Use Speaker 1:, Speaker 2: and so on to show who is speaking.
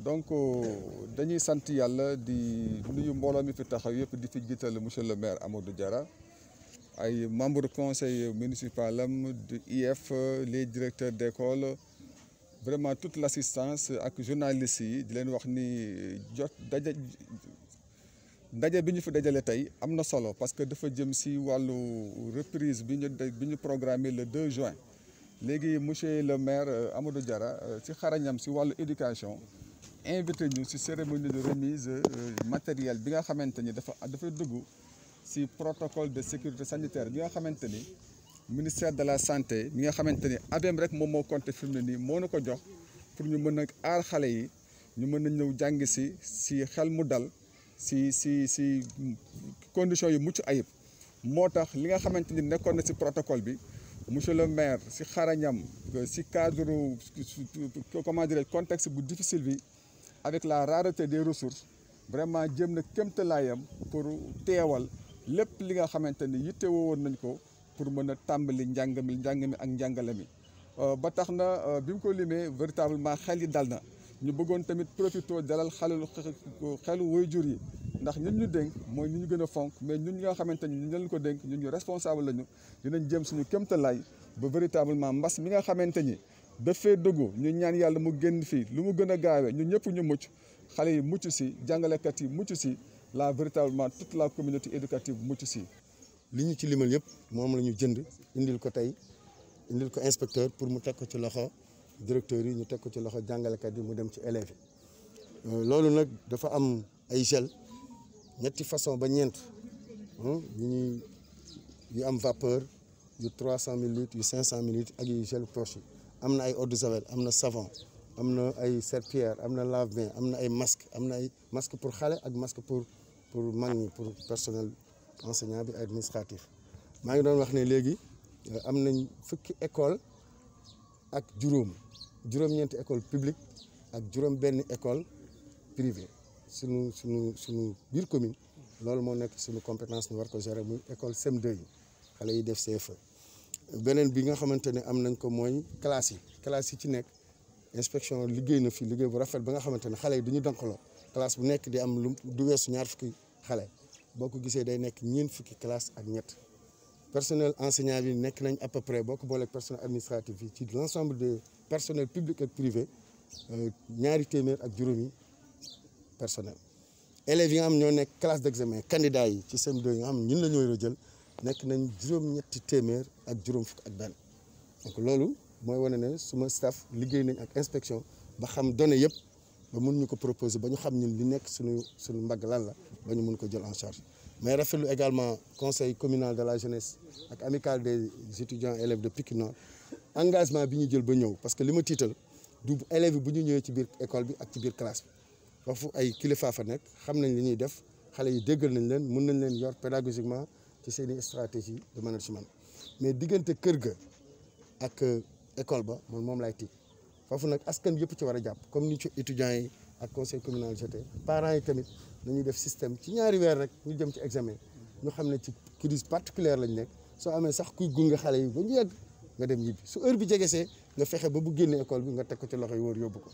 Speaker 1: donc dañuy sant yàlla di nuyu mbooloo mi fi taxaw yëpp di fi jiital monsieur le maire Amadou Diarra ay membre conseil municipal am de IF les directeurs d'école vraiment toute l'assistance ak journalistes yi di leen wax ni ndaje bi ñu fi dajale tey am na solo parce que dafa jëm si wàllu reprise bi ñu programmé le 2 juin léegi monsieur le maire Amadou Diarra si xarañam si wàllu éducation invité ñu si cérémonie de remise matériel bi nga xamante ni dafay dugg si protocole de sécurité sanitaire bi nga xamante ni ministère de la santé mi nga xamante ni ABM rek moom moo compté fi mu ne nii moo na ko jox pour ñu mën a aar xale yi ñu mën a ñëw jàng si xel mu dal si conditions yu mucc ayib moo tax li nga xamante ni nekkoon na si protocole bi monsieur le maire si xarañam si cadre comment dire contexte bu difficile bi avec la rareté des ressources vraiment jëm na kéemtalaayam pour teewal lépp li nga xamante ni yitte woon nañ ko pour mën a tàmbali njàng mi ak njàngale mi ba tax na bi mu ko limee véritablement xel yi dal na ñu bëggoon tamit profité dalal xelu waajur yi ndax ñun ñu dénk mooy ñu gën a fonk mais ñun ñi nga xamante ni ñu leen ko dénk ñun ñu responsable lañu dinañ jëm suñu kéemtalaay ba véritablement mbas mi nga xamante ni dafay dugg ñu ñaan yàlla mu génn fii lu mu gën a gaawee ñun ñëpp ñu mucc xale yi mucc si jàngalekat yi mucc si la véritablement toute la communauté éducative mucc si.
Speaker 2: li ñu ci limal yëpp moom la ñu jënd indil ko tey indil ko inspecteur pour mu teg ko ci loxo directeur yi ñu teg ko ci loxo jàngalekat yi mu dem ci élèves yi loolu nag dafa am ay gel ñetti façon ba ñeent yu am vapeur yu 300 millilitres yu 500 millilitres ak yu gel poche yi am na ay eau de javel am na savon am na ay serpillière am na lave-mains am na ay masque am na ay masque pour xale ak masque pour mag ñi pour personnel enseignant bi administratif maa ngi doon wax ne léegi am nañ fukki école ak juróom-ñeenti école publique ak juróom-benn école privée suñu biir commune loolu moo nekk suñu compétence ñu war ko gérer muy école CM2 yi xale yi def CFE. beneen bi nga xamante ne am nañ ko mooy classe yi ci nekk inspection liggéey na fi liggéey bu rafet ba nga xamante ne xale yi du ñu dankaloo classe bu nekk di am lu du weesu ñaar fukki xale boo ko gisee day nekk ñeent fukki classe ak ñett personnel enseignant bi nekk nañ à peu près boo ko booleeg personnel administratif yi ci l'ensemble des personnels publics ak privés ñaari téeméer ak juróomi personnel. élèves yi nga xam ñoo nekk classe d'examen candidats yi ci CM2 yi nga xam ñun la ñooy la jël nekk nañ juróom-ñetti téeméer ak juróom fukk ak benn donc loolu mooy wane ne suma staff liggéey nañ ak inspection ba xam données yëpp ba mun ñu ko proposer ba ñu xam ñun li nekk suñu mbagg lan la ba ñu mun ko jël en charge. mais rafetlu également conseil communal de la jeunesse ak amicale des étudiants élèves de Pikine Nord engagement bi ñu jël ba ñëw parce que li ma tiital du élèves yi bu ñu ñëwee ci biir école bi ak ci biir classe bi foofu ay kilifa fa nekk xam nañ li ñuy def xale yi déggal nañ leen mun nañ leen yor pédagogiquement ci seeni stratégie de management mais diggante kër ga ak école ba moom lay tiit foofu nag askan yëpp ci war a jàpp comme ni ci étudiants yi ak conseil communal jeté parents yi tamit nañuy def système ci ñaari weer rek ñu jëm ci examen ñu xam ne ci crise particulière lañ nekk soo amee sax kuy gunge xale yi ba ñu yegg nga dem ñibbi su heure bi jegesee nga fexe ba bu génne école bi nga teg ko ci loxo yi wóor yóbbu ko